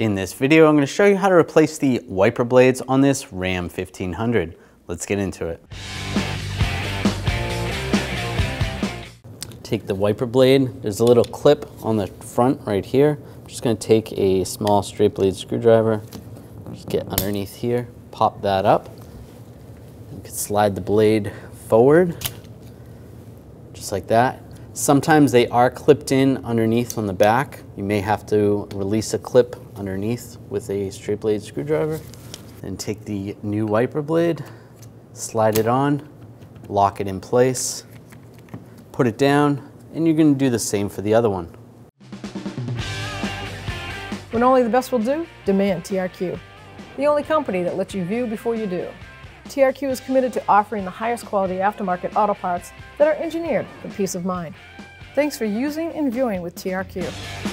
In this video, I'm going to show you how to replace the wiper blades on this Ram 1500. Let's get into it. Take the wiper blade. There's a little clip on the front right here. I'm just going to take a small straight blade screwdriver, just get underneath here, pop that up. You can slide the blade forward, just like that. Sometimes they are clipped in underneath on the back. You may have to release a clip underneath with a straight blade screwdriver. Then take the new wiper blade, slide it on, lock it in place, put it down, and you're going to do the same for the other one. When only the best will do, demand TRQ. The only company that lets you view before you do. TRQ is committed to offering the highest quality aftermarket auto parts that are engineered for peace of mind. Thanks for using and viewing with TRQ.